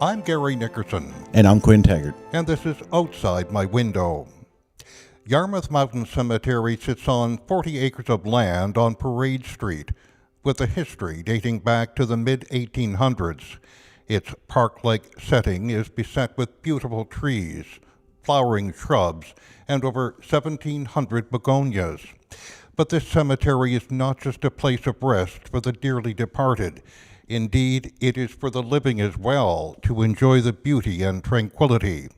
I'm Gary Nickerson. And I'm Quinn Taggart. And this is Outside My Window. Yarmouth Mountain Cemetery sits on 40 acres of land on Parade Street, with a history dating back to the mid-1800s. Its park-like setting is beset with beautiful trees, flowering shrubs, and over 1,700 begonias. But this cemetery is not just a place of rest for the dearly departed. Indeed, it is for the living as well, to enjoy the beauty and tranquility.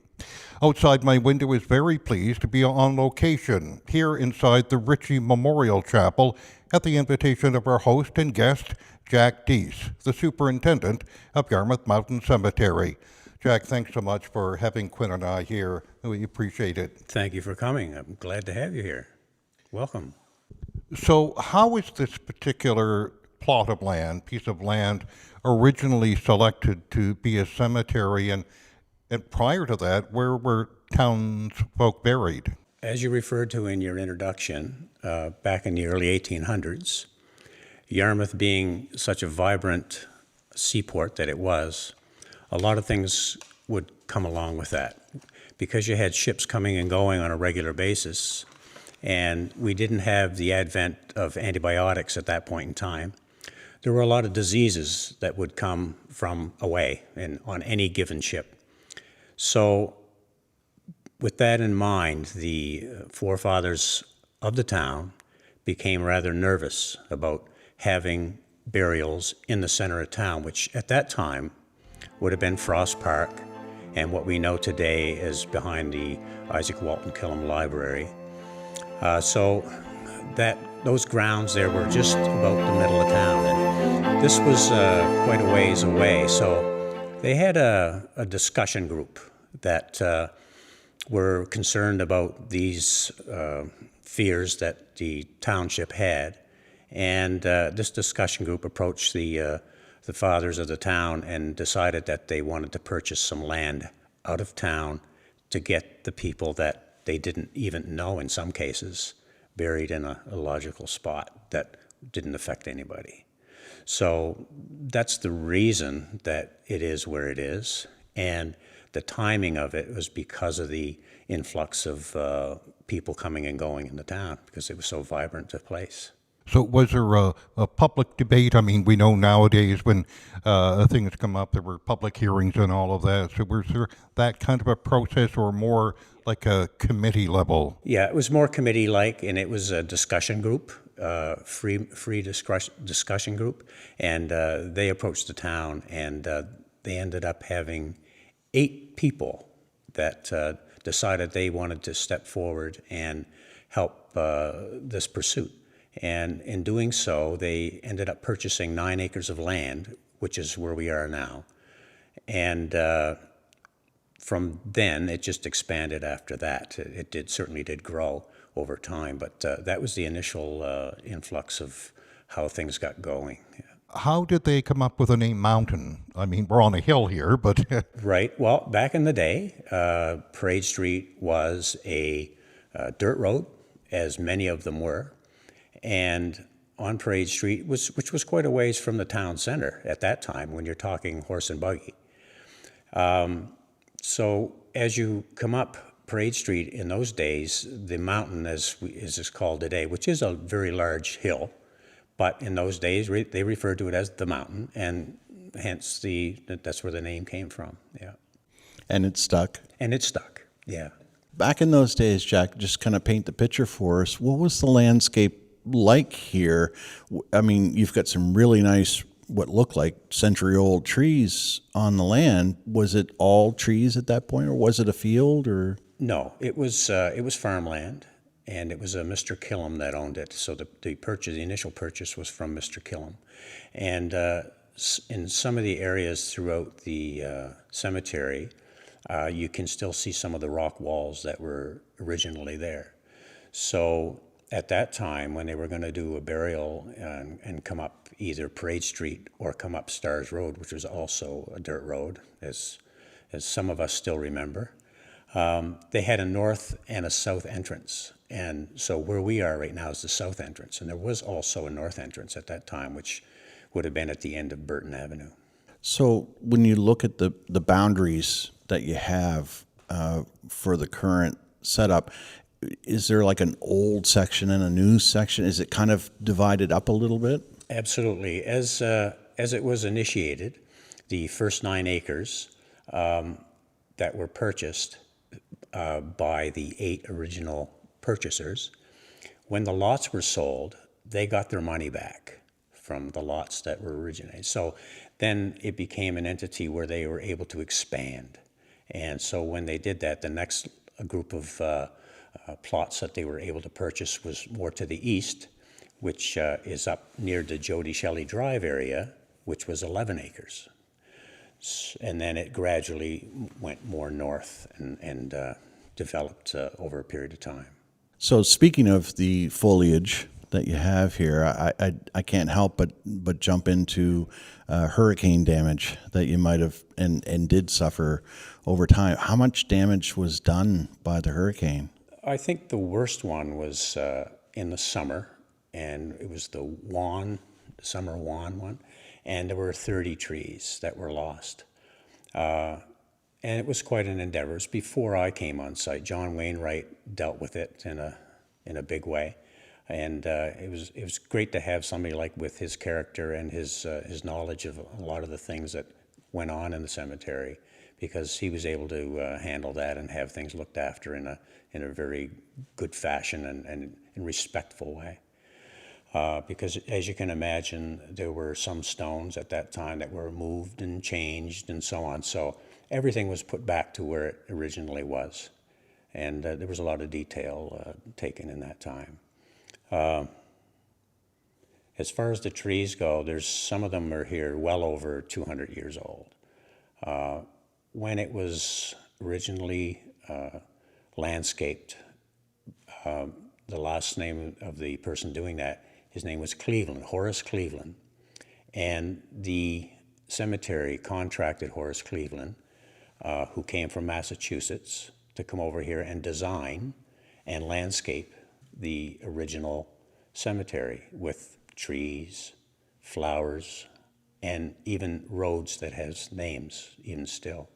Outside My Window is very pleased to be on location, here inside the Ritchie Memorial Chapel, at the invitation of our host and guest, Jack Dease, the Superintendent of Yarmouth Mountain Cemetery. Jack, thanks so much for having Quinn and I here. We appreciate it. Thank you for coming. I'm glad to have you here. Welcome. So how is this particular plot of land, piece of land, originally selected to be a cemetery, and prior to that, where were townsfolk buried? As you referred to in your introduction, back in the early 1800s, Yarmouth being such a vibrant seaport that it was, a lot of things would come along with that. Because you had ships coming and going on a regular basis, and we didn't have the advent of antibiotics at that point in time, there were a lot of diseases that would come from away and on any given ship. So with that in mind, the forefathers of the town became rather nervous about having burials in the center of town, which at that time would have been Frost Park and what we know today is behind the Isaac Walton Killam Library. So those grounds there were just about the middle of town, and this was quite a ways away. So they had a discussion group that were concerned about these fears that the township had, and this discussion group approached the fathers of the town and decided that they wanted to purchase some land out of town to get the people that they didn't even know, in some cases, buried in a logical spot that didn't affect anybody. So that's the reason that it is where it is, and the timing of it was because of the influx of people coming and going in the town, because it was so vibrant a place. So was there a public debate? I mean, we know nowadays when things come up, there were public hearings and all of that. So was there that kind of a process, or more like a committee level? Yeah, it was more committee-like, and it was a discussion group, free discussion group, and they approached the town, and they ended up having 8 people that decided they wanted to step forward and help this pursuit. And in doing so, they ended up purchasing 9 acres of land, which is where we are now. And from then, it just expanded after that. It certainly did grow over time, but that was the initial influx of how things got going. How did they come up with the name Mountain? I mean, we're on a hill here, but... Right. Well, back in the day, Parade Street was a dirt road, as many of them were. And on Parade Street, which was quite a ways from the town center at that time, when you're talking horse and buggy. So as you come up Parade Street in those days, the mountain, as it's called today, which is a very large hill, but in those days they referred to it as the mountain, and hence that's where the name came from. Yeah. And it stuck. And it stuck. Yeah. Back in those days, Jack, just kind of paint the picture for us. What was the landscape like here? I mean, you've got some really nice, what look like century-old trees on the land. Was it all trees at that point, or was it a field? Or no, it was farmland, and it was a Mr. Killam that owned it. So the initial purchase was from Mr. Killam, and in some of the areas throughout the cemetery, you can still see some of the rock walls that were originally there. So at that time, when they were going to do a burial and come up either Parade Street or come up Stars Road, which was also a dirt road, as some of us still remember, they had a north and a south entrance. And so where we are right now is the south entrance. And there was also a north entrance at that time, which would have been at the end of Burton Avenue. So when you look at the boundaries that you have for the current setup, is there like an old section and a new section? Is it kind of divided up a little bit? Absolutely. As it was initiated, the first 9 acres that were purchased by the 8 original purchasers, when the lots were sold, they got their money back from the lots that were originated. So then it became an entity where they were able to expand. And so when they did that, the next group of plots that they were able to purchase was more to the east, which is up near the Jody Shelley Drive area, which was 11 acres. And then it gradually went more north and developed over a period of time. So speaking of the foliage that you have here, I can't help but jump into hurricane damage that you might have and did suffer over time. How much damage was done by the hurricane? I think the worst one was in the summer, and it was the summer one, and there were 30 trees that were lost. And it was quite an endeavor. It was before I came on site. John Wainwright dealt with it in a big way. And it was great to have somebody like with his character and his knowledge of a lot of the things that went on in the cemetery, because he was able to handle that and have things looked after in a very good fashion and in respectful way. Because as you can imagine, there were some stones at that time that were moved and changed and so on. So everything was put back to where it originally was. And there was a lot of detail taken in that time. As far as the trees go, there's some of them are here well over 200 years old. When it was originally landscaped, the last name of the person doing that, his name was Cleveland, Horace Cleveland. And the cemetery contracted Horace Cleveland, who came from Massachusetts, to come over here and design and landscape the original cemetery with trees, flowers, and even roads that has names, even still.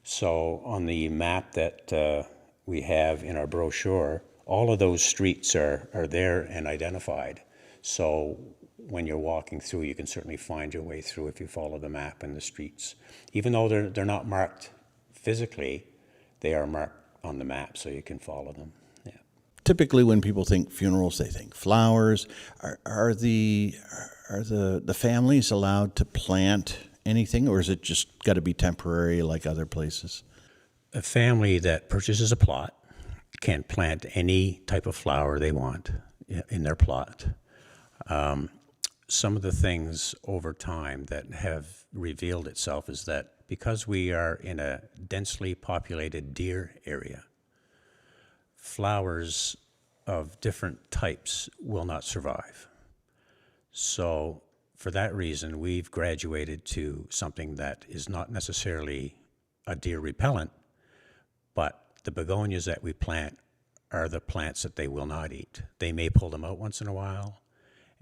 So on the map that we have in our brochure, all of those streets are there and identified. So when you're walking through, you can certainly find your way through if you follow the map and the streets. Even though they're not marked physically, they are marked on the map, so you can follow them. Yeah. Typically, when people think funerals, they think flowers. Are the families allowed to plant anything, or is it just got to be temporary like other places? A family that purchases a plot can plant any type of flower they want in their plot. Some of the things over time that have revealed itself is that because we are in a densely populated deer area, flowers of different types will not survive. So for that reason, we've graduated to something that is not necessarily a deer repellent, but the begonias that we plant are the plants that they will not eat. They may pull them out once in a while,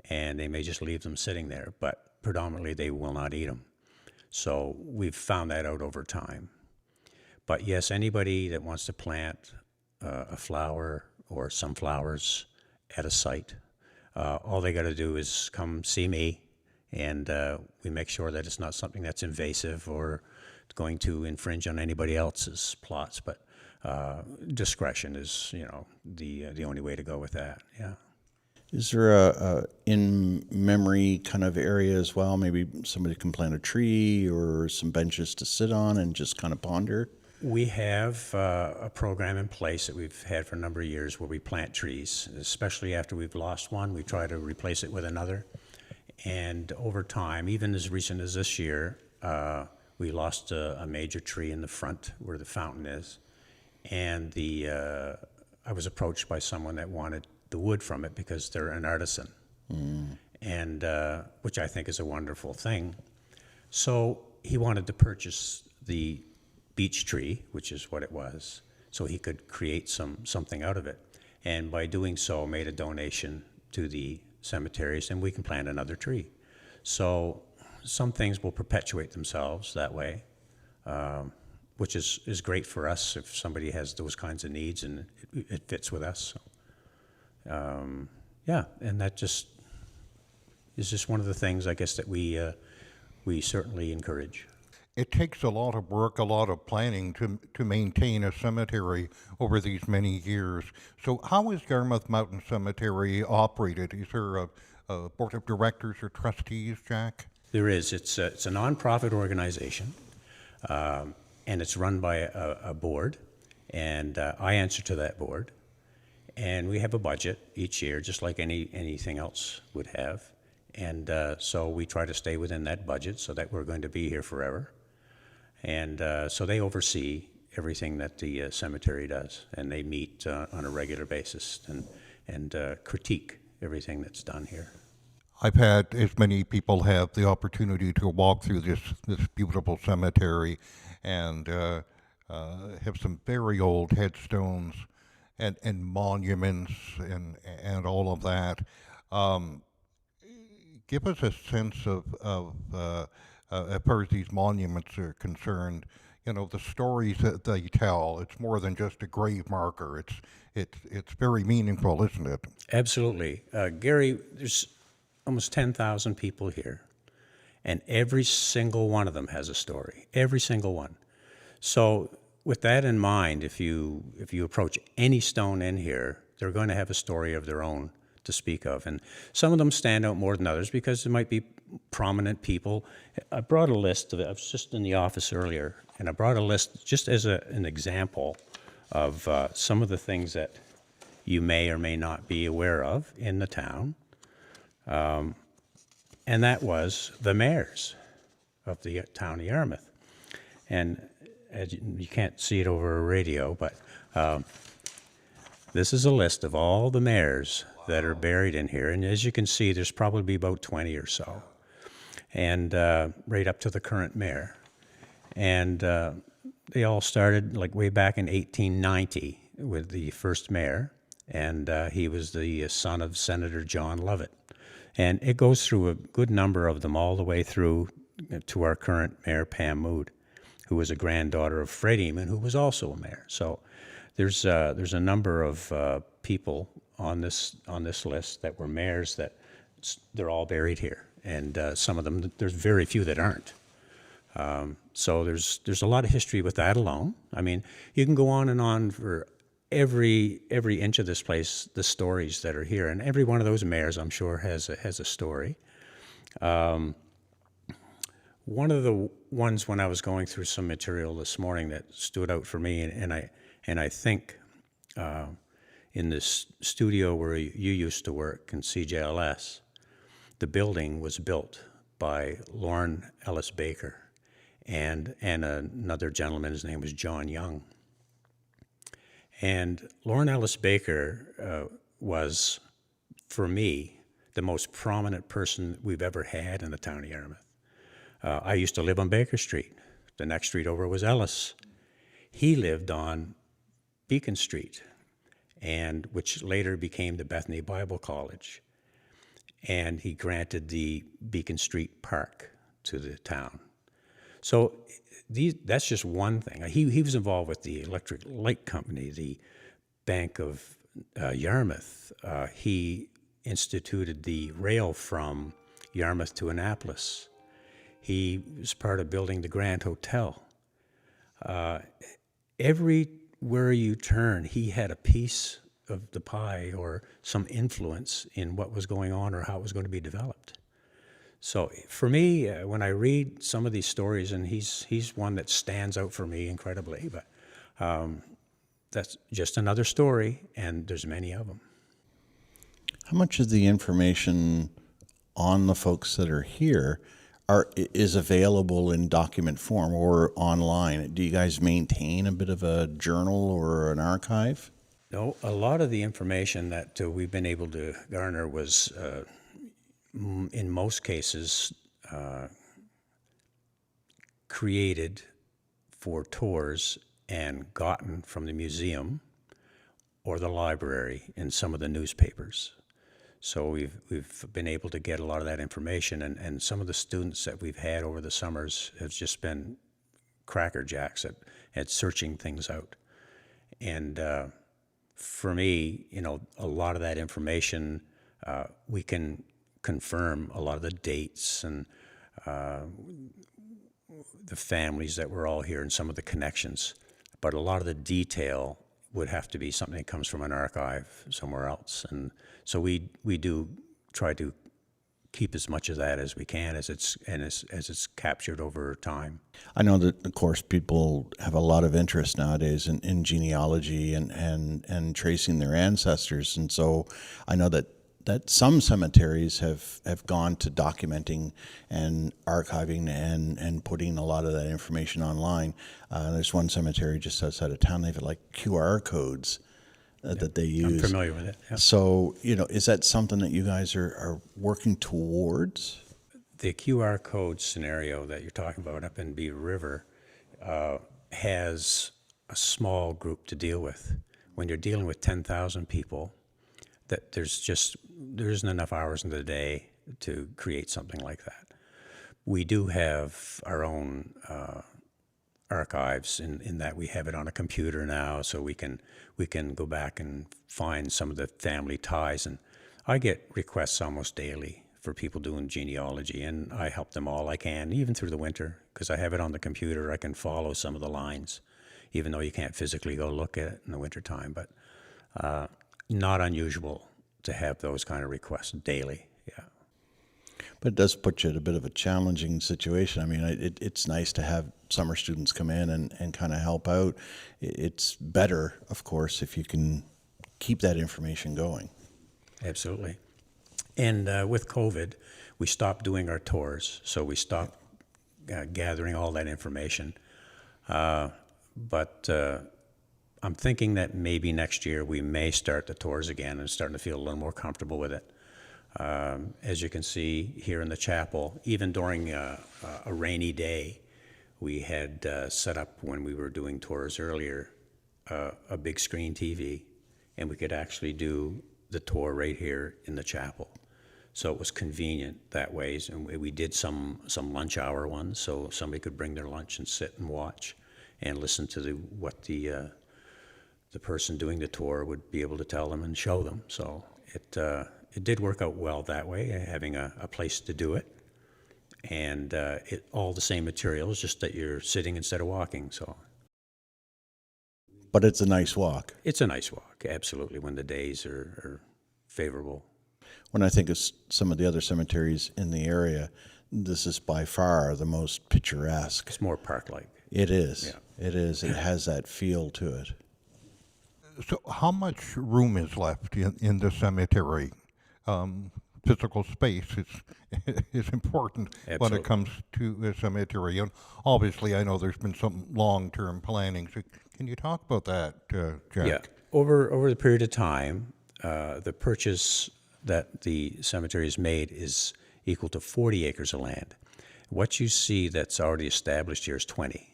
and they may just leave them sitting there, but predominantly they will not eat them. So we've found that out over time. But yes, anybody that wants to plant a flower or some flowers at a site, all they got to do is come see me, and we make sure that it's not something that's invasive or going to infringe on anybody else's plots. But discretion is, the only way to go with that. Yeah. Is there a in-memory kind of area as well? Maybe somebody can plant a tree or some benches to sit on and just kind of ponder? We have a program in place that we've had for a number of years where we plant trees, especially after we've lost one. We try to replace it with another. And over time, even as recent as this year, we lost a major tree in the front where the fountain is. And I was approached by someone that wanted the wood from it because they're an artisan, and which I think is a wonderful thing. So he wanted to purchase the beech tree, which is what it was, so he could create something out of it. And by doing so, made a donation to the cemeteries, and we can plant another tree. So some things will perpetuate themselves that way, which is great for us if somebody has those kinds of needs and it fits with us. So, yeah, and that just is just one of the things, I guess, that we certainly encourage. It takes a lot of work, a lot of planning to maintain a cemetery over these many years. So how is Yarmouth Mountain Cemetery operated? Is there a board of directors or trustees, Jack? There is. It's a nonprofit organization, and it's run by a board, and I answer to that board. And we have a budget each year, just like anything else would have. And so we try to stay within that budget so that we're going to be here forever. And so they oversee everything that the cemetery does, and they meet on a regular basis and critique everything that's done here. I've had, as many people have, the opportunity to walk through this beautiful cemetery and have some very old headstones and monuments and all of that. Give us a sense of as far as these monuments are concerned, you know, the stories that they tell. It's more than just a grave marker. It's very meaningful, isn't it? Absolutely. Gary, there's almost 10,000 people here, and every single one of them has a story, every single one. So with that in mind, if you approach any stone in here, they're going to have a story of their own to speak of. And some of them stand out more than others because there might be prominent people. I brought a list of it. I was just in the office earlier, and I brought a list just as an example of some of the things that you may or may not be aware of in the town. And that was the mayors of the town of Yarmouth. And as you can't see it over a radio, but this is a list of all the mayors that are buried in here. And as you can see, there's probably about 20 or so, and right up to the current mayor. And they all started like way back in 1890 with the first mayor, and he was the son of Senator John Lovett. And it goes through a good number of them all the way through to our current mayor, Pam Mood, who was a granddaughter of Fred Eamon, who was also a mayor. So there's a number of people on this list that were mayors that they're all buried here, and some of them, there's very few that aren't. So there's a lot of history with that alone. I mean, you can go on and on for every inch of this place, the stories that are here, and every one of those mayors, I'm sure, has a story. One of the ones when I was going through some material this morning that stood out for me, and I think in this studio where you used to work in CJLS, the building was built by Lorne Ellis Baker and another gentleman. His name was John Young. And Lorne Ellis Baker was, for me, the most prominent person we've ever had in the town of Yarmouth. I used to live on Baker Street. The next street over was Ellis. He lived on Beacon Street, and which later became the Bethany Bible College. And he granted the Beacon Street Park to the town. So that's just one thing. He was involved with the Electric Light Company, the Bank of Yarmouth. He instituted the rail from Yarmouth to Annapolis. He was part of building the Grand Hotel. Everywhere you turn, he had a piece of the pie or some influence in what was going on or how it was going to be developed. So for me, when I read some of these stories, and he's one that stands out for me incredibly, but that's just another story, and there's many of them. How much of the information on the folks that are here is available in document form or online? Do you guys maintain a bit of a journal or an archive? No, a lot of the information that we've been able to garner was, in most cases, created for tours and gotten from the museum or the library in some of the newspapers. So we've been able to get a lot of that information, and some of the students that we've had over the summers have just been crackerjacks at searching things out. And for me, a lot of that information, we can confirm a lot of the dates and the families that were all here and some of the connections. But a lot of the detail would have to be something that comes from an archive somewhere else. And so we do try to keep as much of that as we can as it's captured over time. I know that, of course, people have a lot of interest nowadays in genealogy and tracing their ancestors. And so I know that some cemeteries have gone to documenting and archiving and putting a lot of that information online. There's one cemetery just outside of town. They have like QR codes that they use. I'm familiar with it. Yeah. So, is that something that you guys are working towards? The QR code scenario that you're talking about up in Beaver River has a small group to deal with. When you're dealing with 10,000 people, that there isn't enough hours in the day to create something like that. We do have our own archives in that we have it on a computer now, so we can go back and find some of the family ties. And I get requests almost daily for people doing genealogy, and I help them all I can, even through the winter, because I have it on the computer. I can follow some of the lines, even though you can't physically go look at it in the wintertime. But not unusual to have those kind of requests daily, yeah. But it does put you in a bit of a challenging situation. I mean, it's nice to have summer students come in and kind of help out. It's better, of course, if you can keep that information going. Absolutely. And with COVID, we stopped doing our tours, so we stopped gathering all that information. But I'm thinking that maybe next year we may start the tours again and starting to feel a little more comfortable with it. As you can see here in the chapel, even during a rainy day, we had set up, when we were doing tours earlier, a big screen TV, and we could actually do the tour right here in the chapel. So it was convenient that way, and we did some lunch hour ones, so somebody could bring their lunch and sit and watch and listen to what the person doing the tour would be able to tell them and show them. So it did work out well that way, having a place to do it, and all the same materials, just that you're sitting instead of walking. So, but it's a nice walk. It's a nice walk, absolutely, when the days are favorable. When I think of some of the other cemeteries in the area, this is by far the most picturesque. It's more park-like. It is. Yeah. It is. It has that feel to it. So how much room is left in the cemetery? Physical space is important Absolutely. when it comes to a cemetery. And obviously, I know there's been some long-term planning. So can you talk about that, Jack? Yeah. Over the period of time, the purchase that the cemetery has made is equal to 40 acres of land. What you see that's already established here is 20.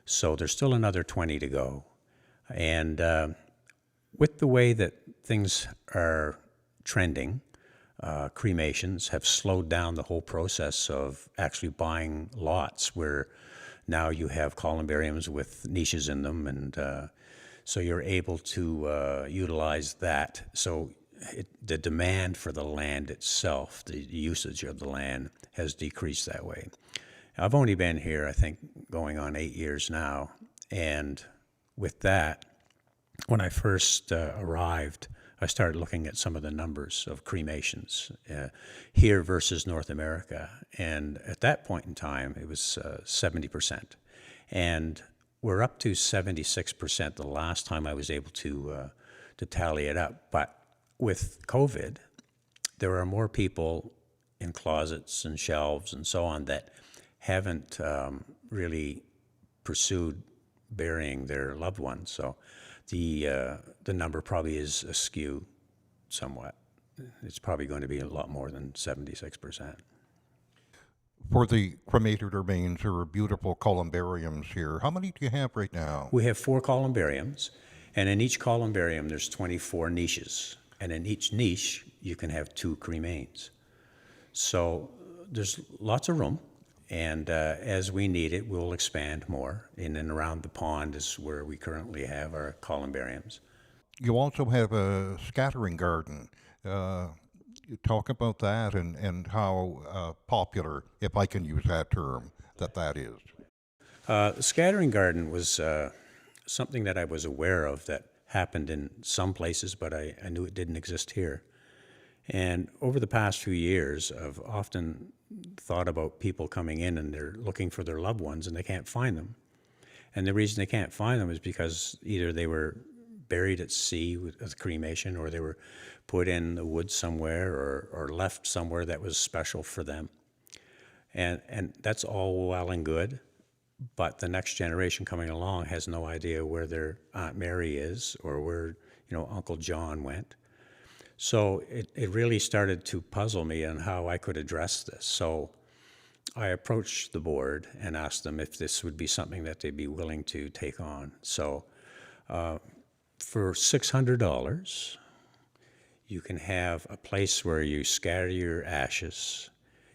So there's still another 20 to go. And with the way that things are trending, cremations have slowed down the whole process of actually buying lots, where now you have columbariums with niches in them, and so you're able to utilize that. So the demand for the land itself, the usage of the land, has decreased that way. I've only been here, I think, going on 8 years now, and with that, when I first arrived, I started looking at some of the numbers of cremations here versus North America. And at that point in time, it was 70%. And we're up to 76% the last time I was able to tally it up. But with COVID, there are more people in closets and shelves and so on that haven't really pursued burying their loved ones. So the number probably is askew somewhat. It's probably going to be a lot more than 76%. For the cremated remains, there are beautiful columbariums here. How many do you have right now? We have 4 columbariums, and in each columbarium there's 24 niches. And in each niche, you can have 2 cremains. So there's lots of room, and as we need it, we'll expand more. In and around the pond is where we currently have our columbariums. You also have a scattering garden. You talk about that and how popular, if I can use that term, that is. The scattering garden was something that I was aware of that happened in some places, but I knew it didn't exist here. And over the past few years, I've often thought about people coming in and they're looking for their loved ones and they can't find them. And the reason they can't find them is because either they were buried at sea with cremation, or they were put in the woods somewhere, or left somewhere that was special for them. And that's all well and good, but the next generation coming along has no idea where their Aunt Mary is, or where, Uncle John went. So it really started to puzzle me on how I could address this. So I approached the board and asked them if this would be something that they'd be willing to take on. So for $600, you can have a place where you scatter your ashes.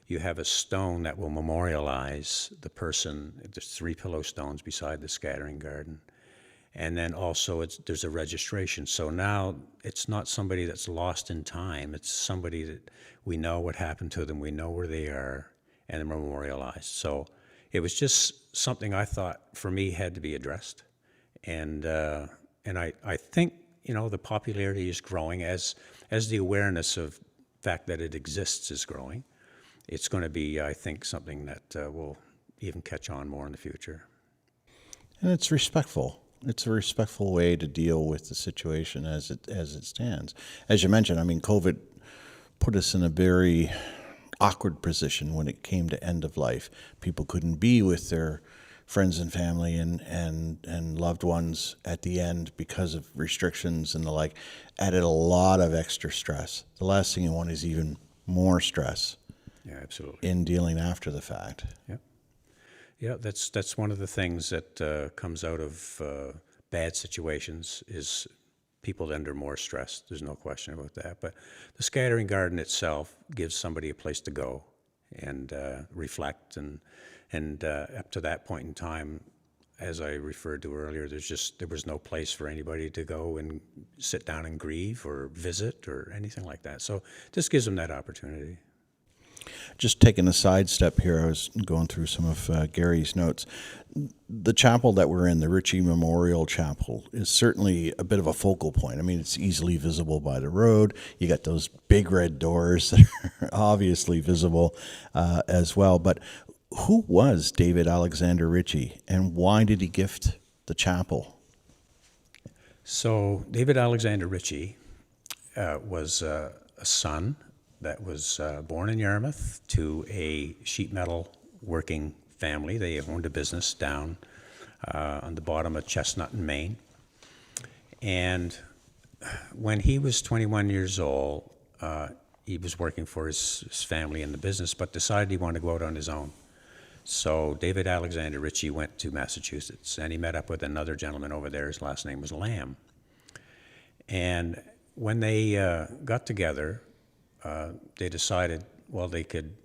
You have a stone that will memorialize the person. There's 3 pillow stones beside the scattering garden. And then also there's a registration. So now it's not somebody that's lost in time. It's somebody that we know what happened to them. We know where they are, and they're memorialized. So it was just something I thought, for me, had to be addressed. And I think, the popularity is growing as the awareness of the fact that it exists is growing. It's going to be, I think, something that will even catch on more in the future. And it's respectful. It's a respectful way to deal with the situation as it stands. As you mentioned, COVID put us in a very awkward position when it came to end of life. People couldn't be with their friends and family and loved ones at the end because of restrictions and the like. Added a lot of extra stress. The last thing you want is even more stress. Yeah, absolutely. In dealing after the fact. Yeah. Yeah, that's one of the things that comes out of bad situations is people under more stress. There's no question about that. But the scattering garden itself gives somebody a place to go and reflect. And up to that point in time, as I referred to earlier, there was no place for anybody to go and sit down and grieve or visit or anything like that. So this gives them that opportunity. Just taking a sidestep here, I was going through some of Gary's notes. The chapel that we're in, the Ritchie Memorial Chapel, is certainly a bit of a focal point. It's easily visible by the road. You got those big red doors that are obviously visible as well. But who was David Alexander Ritchie, and why did he gift the chapel? So David Alexander Ritchie was a son that was born in Yarmouth to a sheet metal working family. They owned a business down on the bottom of Chestnut in Maine. And when he was 21 years old, he was working for his family in the business, but decided he wanted to go out on his own. So David Alexander Ritchie went to Massachusetts, and he met up with another gentleman over there. His last name was Lamb. And when they got together, they decided, well, they could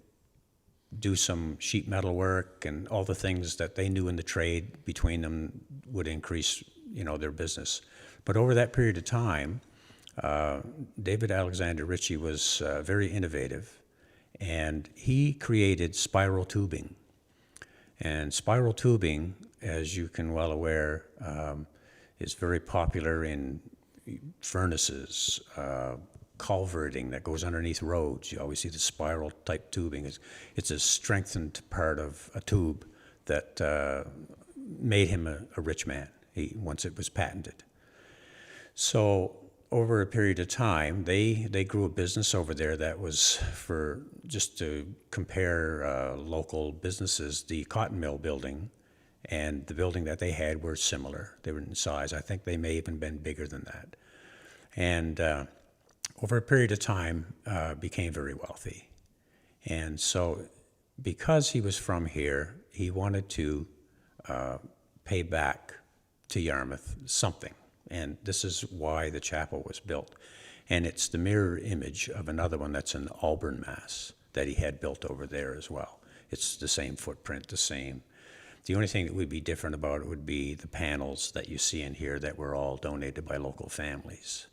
do some sheet metal work, and all the things that they knew in the trade between them would increase, their business. But over that period of time, David Alexander Ritchie was very innovative, and he created spiral tubing. And spiral tubing, as you can well aware, is very popular in furnaces, culverting that goes underneath roads. You always see the spiral type tubing. It's a strengthened part of a tube that made him a rich man once it was patented. So over a period of time, they grew a business over there that was, for just to compare local businesses, the cotton mill building and the building that they had were similar. They were in size. I think they may even been bigger than that. And over a period of time, became very wealthy. And so because he was from here, he wanted to pay back to Yarmouth something. And this is why the chapel was built. And it's the mirror image of another one that's in Auburn, Mass, that he had built over there as well. It's the same footprint, the same. The only thing that would be different about it would be the panels that you see in here that were all donated by local families.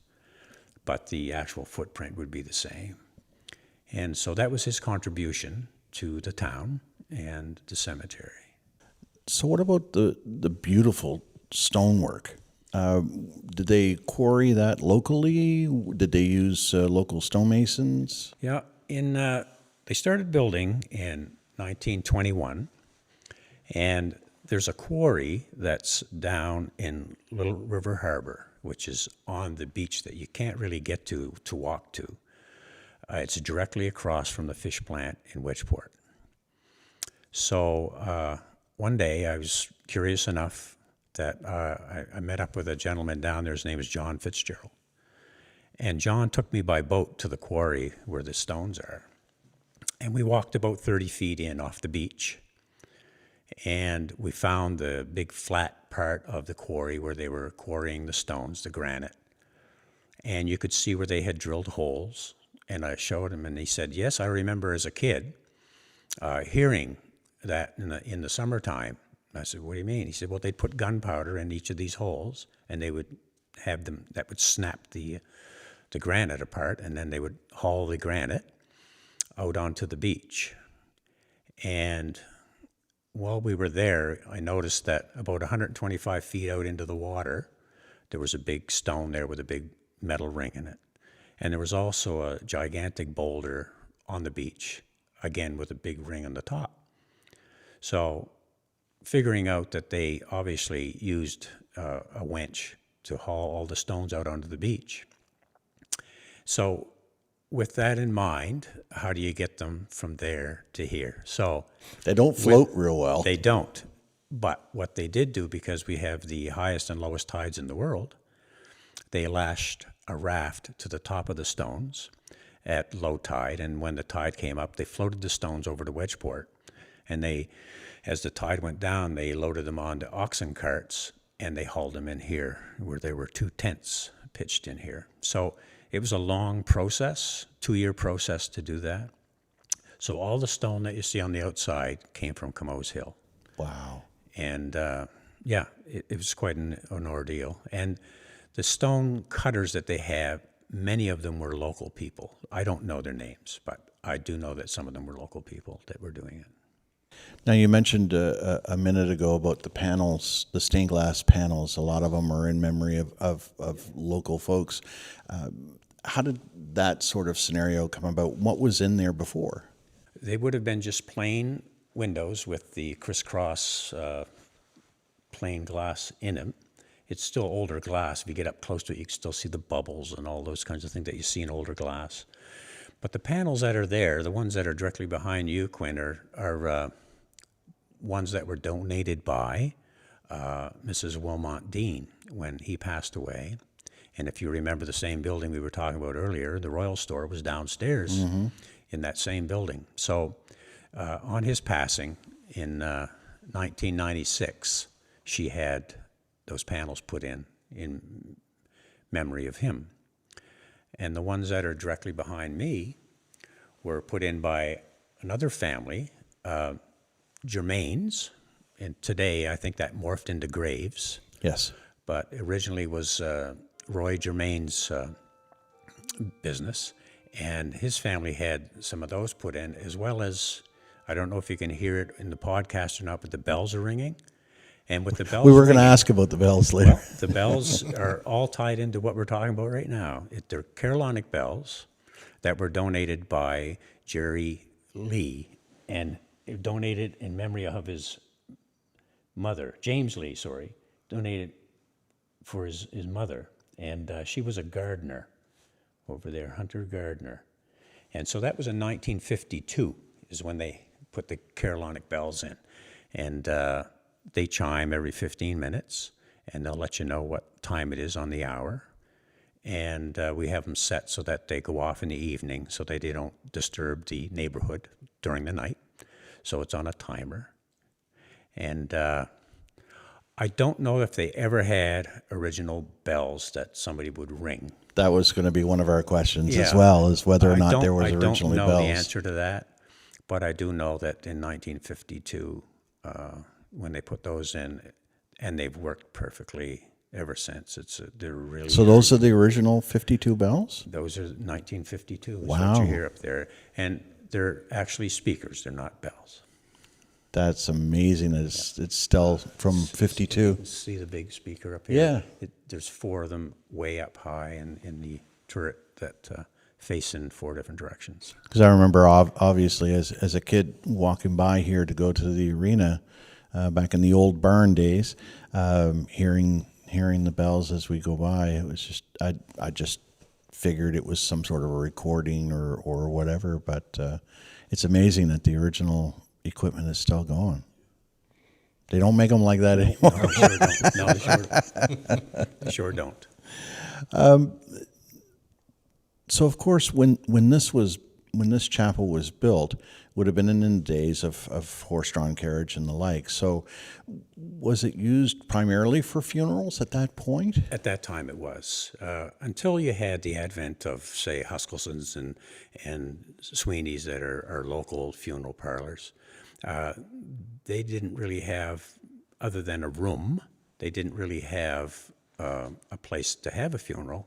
But the actual footprint would be the same. And so that was his contribution to the town and the cemetery. So what about the beautiful stonework? Did they quarry that locally? Did they use local stonemasons? Yeah, they started building in 1921, and there's a quarry that's down in Little River Harbor, which is on the beach that you can't really get to walk to. It's directly across from the fish plant in Wedgeport. So one day I was curious enough that I met up with a gentleman down there. His name is John Fitzgerald. And John took me by boat to the quarry where the stones are. And we walked about 30 feet in off the beach. And we found the big flat part of the quarry where they were quarrying the stones, the granite. And you could see where they had drilled holes. And I showed him, and he said, yes, I remember as a kid hearing that in the summertime. I said, what do you mean? He said, well, they'd put gunpowder in each of these holes, and they would have them, that would snap the granite apart, and then they would haul the granite out onto the beach. And while we were there, I noticed that about 125 feet out into the water, there was a big stone there with a big metal ring in it. And there was also a gigantic boulder on the beach, again with a big ring on the top. So figuring out that they obviously used a winch to haul all the stones out onto the beach. So with that in mind, how do you get them from there to here? So They don't float real well. they don't. But what they did do, because we have the highest and lowest tides in the world, they lashed a raft to the top of the stones at low tide, and when the tide came up, they floated the stones over to Wedgeport, and as the tide went down, they loaded them onto oxen carts, and they hauled them in here, where there were 2 tents pitched in here. So it was a long process, 2-year process to do that. So all the stone that you see on the outside came from Comoes Hill. Wow. And it was quite an ordeal. And the stone cutters that they have, many of them were local people. I don't know their names, but I do know that some of them were local people that were doing it. Now, you mentioned a minute ago about the panels, the stained glass panels. A lot of them are in memory of local folks. How did that sort of scenario come about? What was in there before? They would have been just plain windows with the crisscross plain glass in them. It's still older glass. If you get up close to it, you can still see the bubbles and all those kinds of things that you see in older glass. But the panels that are there, the ones that are directly behind you, Quinn, are ones that were donated by Mrs. Wilmot Dean when he passed away. And if you remember the same building we were talking about earlier, the Royal Store was downstairs in that same building. So on his passing in 1996, she had those panels put in memory of him. And the ones that are directly behind me were put in by another family, Germains, and today I think that morphed into Graves. Yes. But originally was Roy Germain's business, and his family had some of those put in, as well as, I don't know if you can hear it in the podcast or not, but the bells are ringing. And with the bells We were going to ringing, ask about the bells later. well, the bells are all tied into what we're talking about right now. They're Carolinic bells that were donated by Jerry Lee, and donated in memory of his mother, James Lee, donated for his mother. And she was a gardener over there, Hunter Gardner. And so that was in 1952 is when they put the Carolinic bells in. And they chime every 15 minutes, and they'll let you know what time it is on the hour. And we have them set so that they go off in the evening so that they don't disturb the neighborhood during the night. So it's on a timer. And I don't know if they ever had original bells that somebody would ring. That was going to be one of our questions as Yeah. well, is whether or I not don't- there was I originally don't know bells. the answer to that, but I do know that in 1952, when they put those in, and they've worked perfectly ever since. They're really So those are the original 52 bells? those are 1952 is Wow. what you hear up there, and they're actually speakers. They're not bells. That's amazing. It's still from 52. See the big speaker up here? Yeah. There's 4 of them way up high in the turret that face in 4 different directions. Because I remember, obviously, as a kid walking by here to go to the arena back in the old barn days, hearing the bells as we go by, it was just I just figured it was some sort of a recording or whatever. But it's amazing that the original equipment is still going. They don't make them like that anymore. No, they sure don't. No, they sure don't. So of course, when this chapel was built, would have been in the days of horse-drawn carriage and the like. So, was it used primarily for funerals at that point? At that time, it was until you had the advent of, say, Huskelson's and Sweeney's that are local funeral parlors. They didn't really have, other than a room, they didn't really have a place to have a funeral.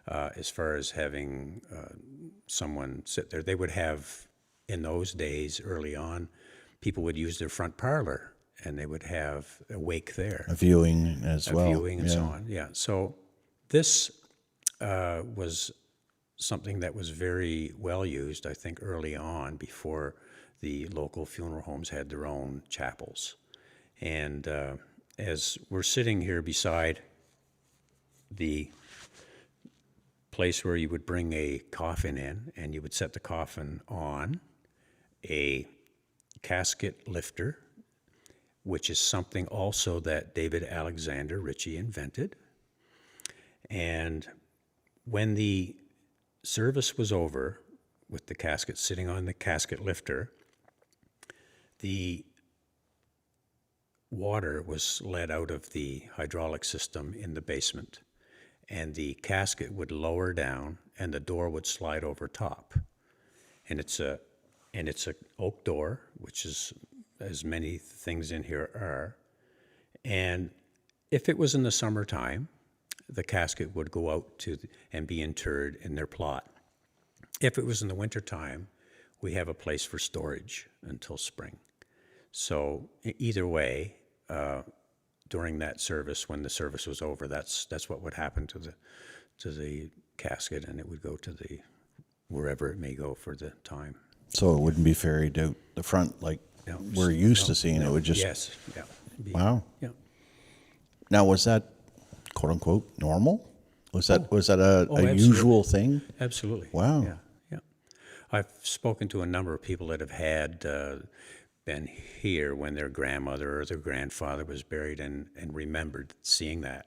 As far as having someone sit there, they would have, in those days, early on, people would use their front parlor, and they would have a wake there. A viewing as well. Viewing and so on, yeah. So this was something that was very well used, I think, early on, before the local funeral homes had their own chapels. And as we're sitting here beside the place where you would bring a coffin in, and you would set the coffin on a casket lifter, which is something also that David Alexander Ritchie invented. And when the service was over, with the casket sitting on the casket lifter, the water was let out of the hydraulic system in the basement, and the casket would lower down, and the door would slide over top. And it's a oak door, which is as many things in here are. And if it was in the summertime, the casket would go out and be interred in their plot. If it was in the wintertime, we have a place for storage until spring. So either way, during that service, when the service was over, that's what would happen to the casket, and it would go to the wherever it may go for the time. So it wouldn't be ferried out the front like No, we're used to seeing. It would just yes, yeah. Wow. Yeah. Now, was that quote unquote normal? Was that a absolutely. usual thing? Absolutely. Wow. Yeah, yeah. I've spoken to a number of people that have had been here when their grandmother or their grandfather was buried and remembered seeing that.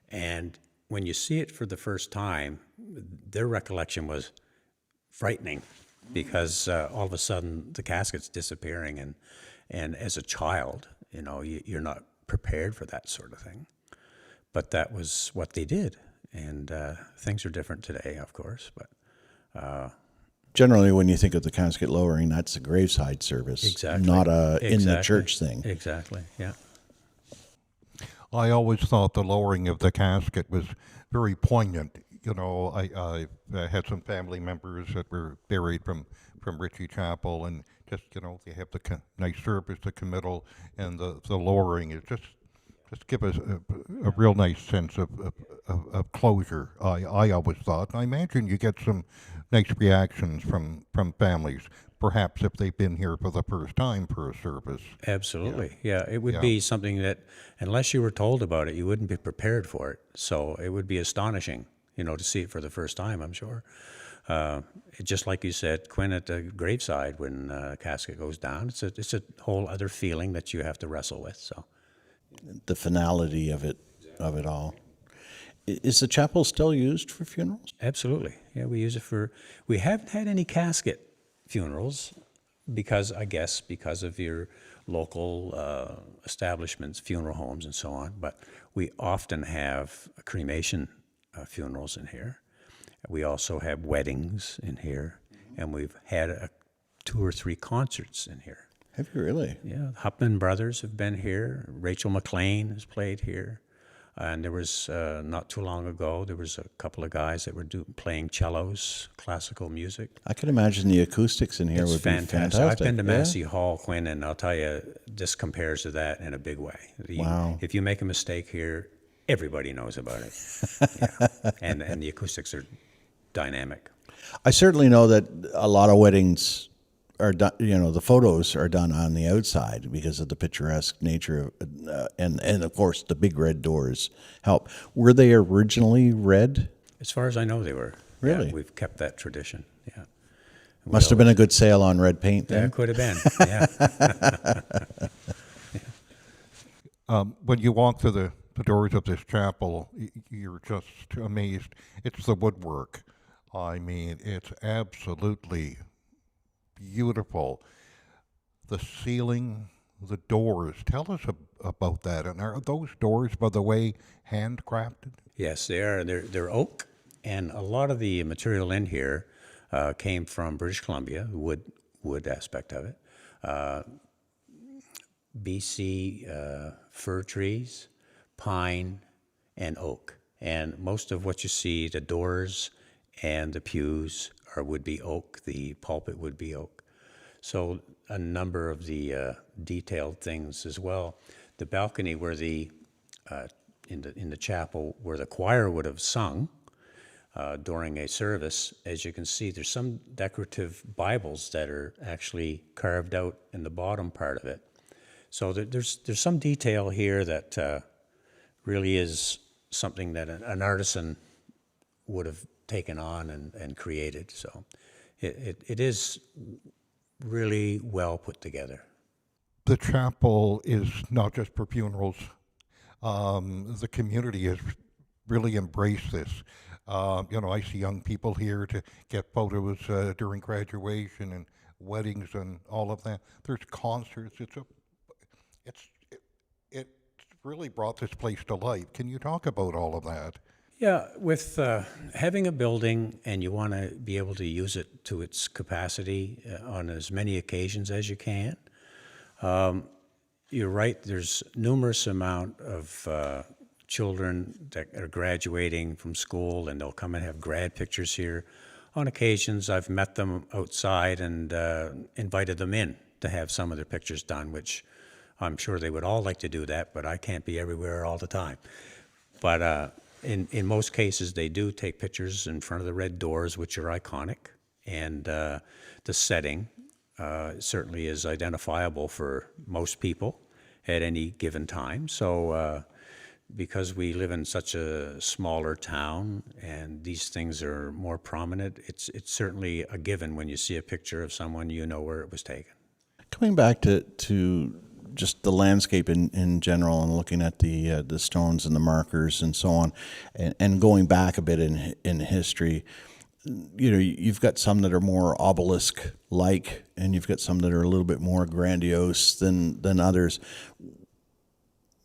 And when you see it for the first time, their recollection was frightening, because all of a sudden the casket's disappearing, and as a child, you're not prepared for that sort of thing. But that was what they did, and things are different today, of course. But Generally, when you think of the casket lowering, that's a graveside service, exactly, not a in the Exactly. church thing. Exactly. Yeah. I always thought the lowering of the casket was very poignant. I had some family members that were buried from Ritchie Chapel, and just, they have the nice service, the committal, and the lowering is just give us a real nice sense of closure. I always thought. I imagine you get some nice reactions from families, perhaps if they've been here for the first time for a service. Absolutely. Yeah. It would be something that, unless you were told about it, you wouldn't be prepared for it. So it would be astonishing, to see it for the first time, I'm sure. Just like you said, Quinn, at the graveside, when a casket goes down, it's a whole other feeling that you have to wrestle with. So The finality of it all. Is the chapel still used for funerals? absolutely. Yeah, we use it we haven't had any casket funerals, because I guess because of your local establishments, funeral homes, and so on. But we often have cremation funerals in here. We also have weddings in here, and we've had 2 or 3 concerts in here. Have you really? Yeah, Hupman Brothers have been here. Rachel McLean has played here. And there was, not too long ago, there was a couple of guys that were playing cellos, classical music. I can imagine the acoustics in here It's would be fantastic. I've been to Yeah? Massey Hall, Quinn, and I'll tell you, this compares to that in a big way. Wow. If you make a mistake here, everybody knows about it. Yeah. And the acoustics are dynamic. I certainly know that a lot of weddings are done, the photos are done on the outside because of the picturesque nature of, and of course the big red doors help. Were they originally red? As far as I know, they were. Really? Yeah, we've kept that tradition. Yeah. Must have been a good sale on red paint Yeah, there. it could have been. Yeah. When you walk through the doors of this chapel, you're just amazed. It's the woodwork. I mean, it's absolutely beautiful. The ceiling, the doors. Tell us about that. And are those doors, by the way, handcrafted? Yes, they are. They're oak, and a lot of the material in here came from British Columbia, the wood aspect of it. BC fir trees, pine, and oak. And most of what you see, the doors and the pews would be oak. The pulpit would be oak. So a number of the detailed things as well. The balcony where in the chapel where the choir would have sung during a service, as you can see, there's some decorative Bibles that are actually carved out in the bottom part of it. So there's some detail here that really is something that an artisan would have taken on and created. So it is really well put together. The chapel is not just for funerals. The community has really embraced this. I see young people here to get photos during graduation and weddings and all of that. There's concerts. It really brought this place to life. Can you talk about all of that? Yeah, with having a building and you want to be able to use it to its capacity on as many occasions as you can, you're right, there's numerous amount of children that are graduating from school, and they'll come and have grad pictures here. On occasions, I've met them outside and invited them in to have some of their pictures done, which I'm sure they would all like to do that, but I can't be everywhere all the time. But in most cases, they do take pictures in front of the red doors, which are iconic, and the setting certainly is identifiable for most people at any given time. So because we live in such a smaller town and these things are more prominent, it's certainly a given when you see a picture of someone, you know where it was taken. Coming back to just the landscape in general and looking at the stones and the markers and so on, and going back a bit in history, you've got some that are more obelisk-like, and you've got some that are a little bit more grandiose than others.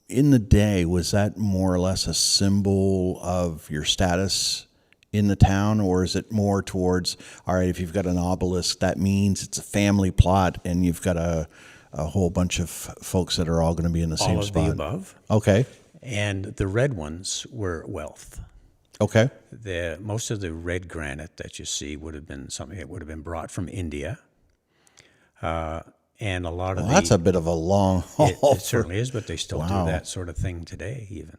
In the day, was that more or less a symbol of your status in the town, or is it more towards, all right, if you've got an obelisk, that means it's a family plot and you've got a whole bunch of folks that are all going to be in the same spot? All of the above. Okay. And the red ones were wealth. Okay. Most of the red granite that you see would have been something that would have been brought from India. And a lot of That's a bit of a long haul. It certainly is, but they still Wow. do that sort of thing today, even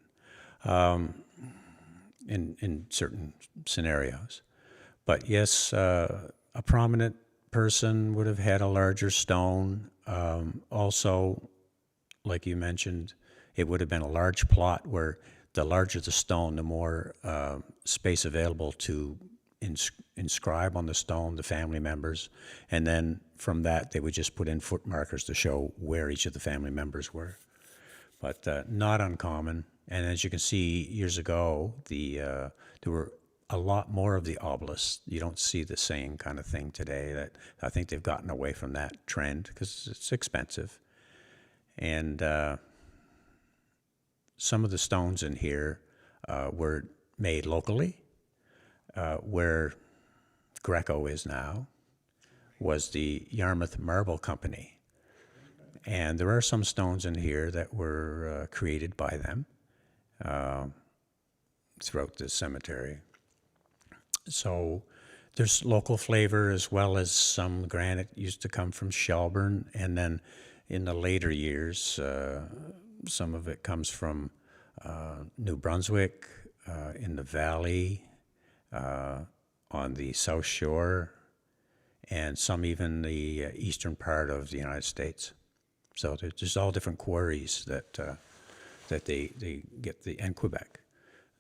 in certain scenarios. But yes, a prominent person would have had a larger stone. Also, like you mentioned, it would have been a large plot where the larger the stone, the more space available to inscribe on the stone the family members, and then from that they would just put in foot markers to show where each of the family members were. But not uncommon. And as you can see, years ago, there were a lot more of the obelisks. You don't see the same kind of thing today. That I think they've gotten away from that trend because it's expensive. And some of the stones in here were made locally. Where Greco is now was the Yarmouth Marble Company. And there are some stones in here that were created by them throughout the cemetery. So there's local flavor, as well as some granite used to come from Shelburne. And then in the later years, some of it comes from New Brunswick, in the valley, on the South Shore, and some even the eastern part of the United States. So there's just all different quarries that they get and Quebec,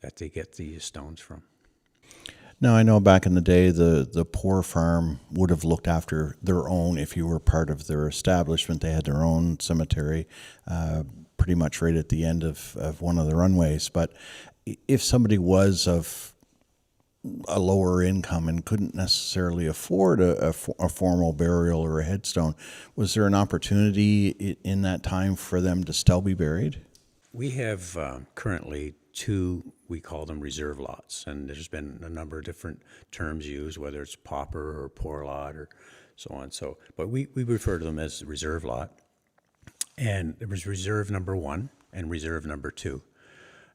that they get these stones from. Now, I know back in the day, the poor farm would have looked after their own. If you were part of their establishment, they had their own cemetery, pretty much right at the end of one of the runways. But if somebody was of a lower income and couldn't necessarily afford a formal burial or a headstone, was there an opportunity in that time for them to still be buried? We have currently 2, we call them reserve lots, and there's been a number of different terms used, whether it's pauper or poor lot or so on. So, but we refer to them as reserve lot. And there was reserve number 1 and reserve number 2.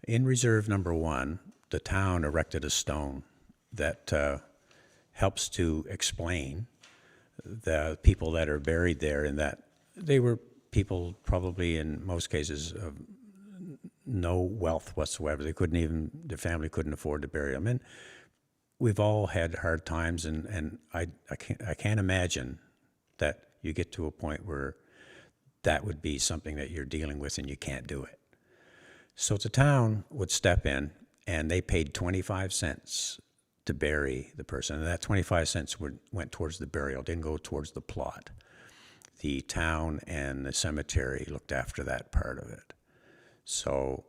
In reserve number 1, the town erected a stone that helps to explain the people that are buried there, in that they were people probably in most cases of no wealth whatsoever. Their family couldn't afford to bury them. And we've all had hard times, and I can't imagine that you get to a point where that would be something that you're dealing with and you can't do it. So the town would step in, and they paid 25 cents to bury the person. And that 25 cents went towards the burial, didn't go towards the plot. The town and the cemetery looked after that part of it. So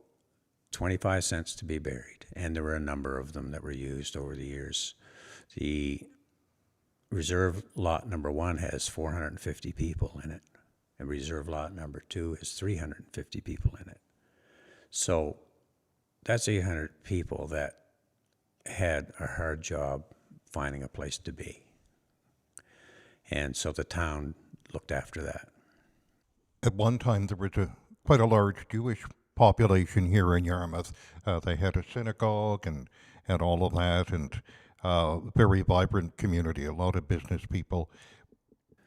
25 cents to be buried. And there were a number of them that were used over the years. The reserve lot number 1 has 450 people in it. And reserve lot number 2 has 350 people in it. So that's 800 people that had a hard job finding a place to be. And so the town looked after that. At one time, there was quite a large Jewish population here in Yarmouth. They had a synagogue and all of that, and very vibrant community, a lot of business people.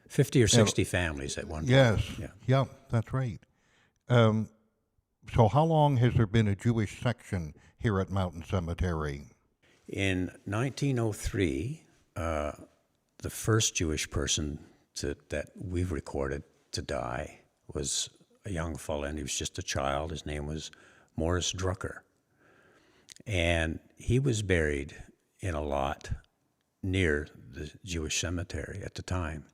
50 or 60 families at one point. Yes, yeah, that's right. So how long has there been a Jewish section here at Mountain Cemetery? In 1903, the first Jewish person that we've recorded to die was a young fellow, and he was just a child. His name was Morris Drucker. And he was buried in a lot near the Jewish cemetery at the time.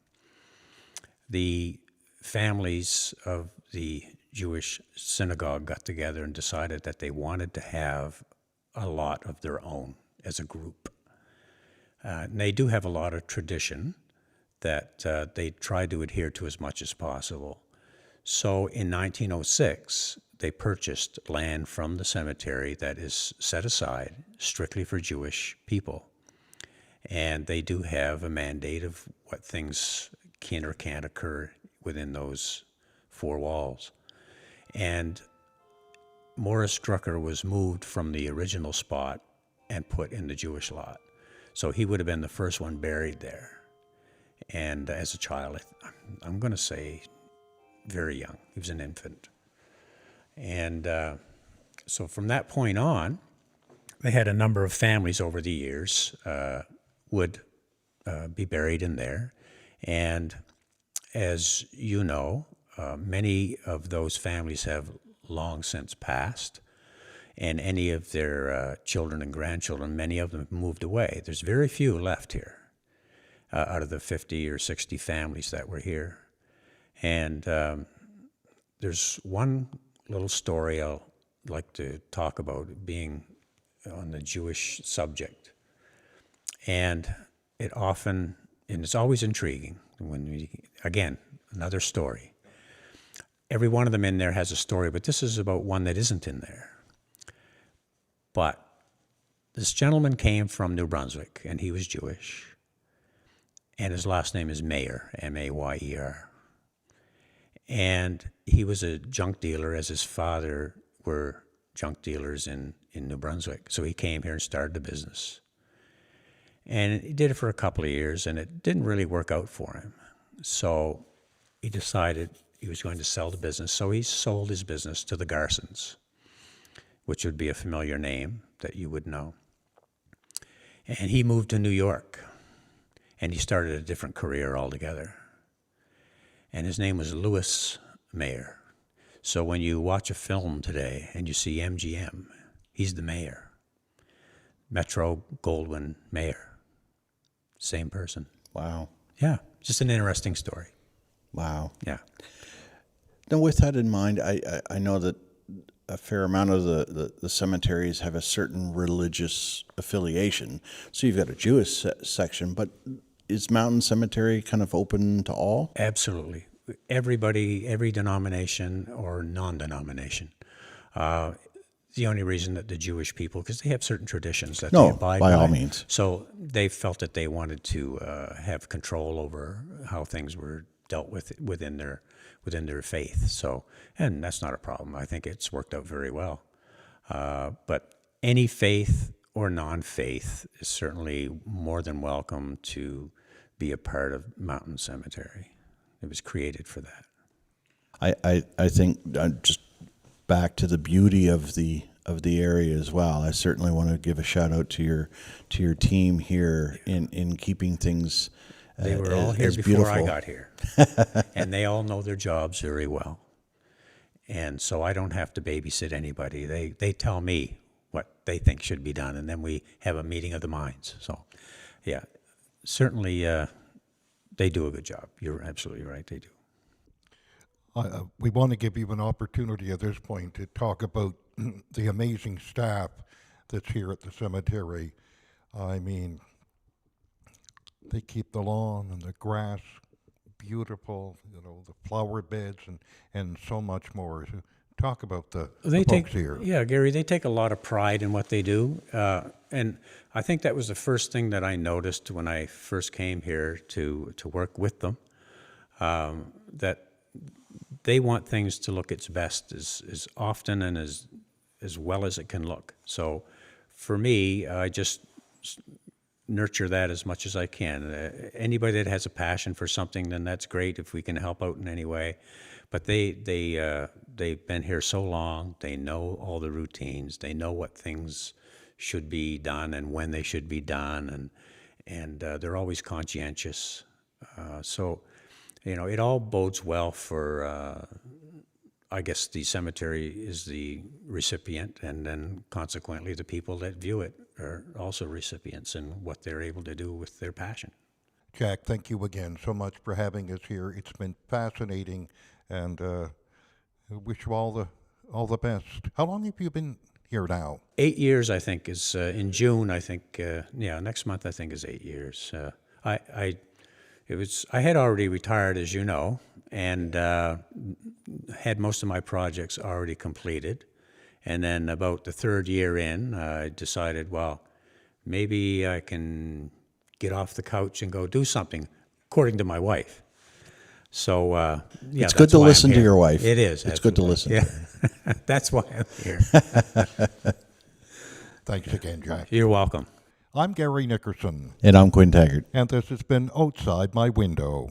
The families of the Jewish synagogue got together and decided that they wanted to have a lot of their own as a group. And they do have a lot of tradition that they try to adhere to as much as possible. So in 1906, they purchased land from the cemetery that is set aside strictly for Jewish people. And they do have a mandate of what things can or can't occur within those 4 walls. And Morris Drucker was moved from the original spot and put in the Jewish lot. So he would have been the first one buried there. And as a child, I'm going to say very young. He was an infant. And so from that point on, they had a number of families over the years would be buried in there. And as you know, many of those families have long since passed, and any of their children and grandchildren, many of them have moved away. There's very few left here out of the 50 or 60 families that were here. And there's one little story I'll like to talk about, being on the Jewish subject. And and it's always intriguing again, another story. Every one of them in there has a story, but this is about one that isn't in there. But this gentleman came from New Brunswick, and he was Jewish. And his last name is Mayer, M-A-Y-E-R. And he was a junk dealer, as his father were junk dealers in New Brunswick. So he came here and started the business. And he did it for a couple of years, and it didn't really work out for him. So he decided he was going to sell the business. So he sold his business to the Garsons, which would be a familiar name that you would know. And he moved to New York, and he started a different career altogether. And his name was Louis Mayer. So when you watch a film today and you see MGM, he's the mayor. Metro Goldwyn Mayer. Same person. Wow. Yeah, just an interesting story. Wow. Yeah. Now, with that in mind, I know that a fair amount of the cemeteries have a certain religious affiliation. So you've got a Jewish section, but is Mountain Cemetery kind of open to all? Absolutely. Everybody, every denomination or non-denomination. The only reason that the Jewish people, because they have certain traditions that they abide by. By all means. So they felt that they wanted to have control over how things were dealt with within their faith. So, and that's not a problem. I think it's worked out very well. But any faith or non-faith is certainly more than welcome to be a part of Mountain Cemetery. It was created for that. I think just back to the beauty of the area as well. I certainly want to give a shout out to your team here in keeping things. They were all here before beautiful. I got here, and they all know their jobs very well. And so I don't have to babysit anybody. They tell me what they think should be done, and then we have a meeting of the minds. So, yeah, certainly they do a good job. You're absolutely right, they do. We want to give you an opportunity at this point to talk about the amazing staff that's here at the cemetery. I mean, they keep the lawn and the grass beautiful, the flower beds and so much more. So talk about the folks here. Yeah, Gary, they take a lot of pride in what they do. And I think that was the first thing that I noticed when I first came here to work with them, that they want things to look its best as often and as well as it can look. So for me, I just nurture that as much as I can. Anybody that has a passion for something, then that's great if we can help out in any way. But they've been here so long, they know all the routines, they know what things should be done and when they should be done, and they're always conscientious. So, it all bodes well for, I guess the cemetery is the recipient, and then consequently the people that view it are also recipients in what they're able to do with their passion. Jack, thank you again so much for having us here. It's been fascinating, and I wish you all the best. How long have you been here now? 8 years, I think, is in June. I think, next month I think is 8 years. I had already retired, as you know, and had most of my projects already completed. And then about the third year in, I decided, well, maybe I can get off the couch and go do something, according to my wife. So, it's good to listen to your wife. It is. It's good to listen to her. That's why I'm here. Thanks again, Jack. You're welcome. I'm Gary Nickerson. And I'm Quinn Taggart. And this has been Outside My Window.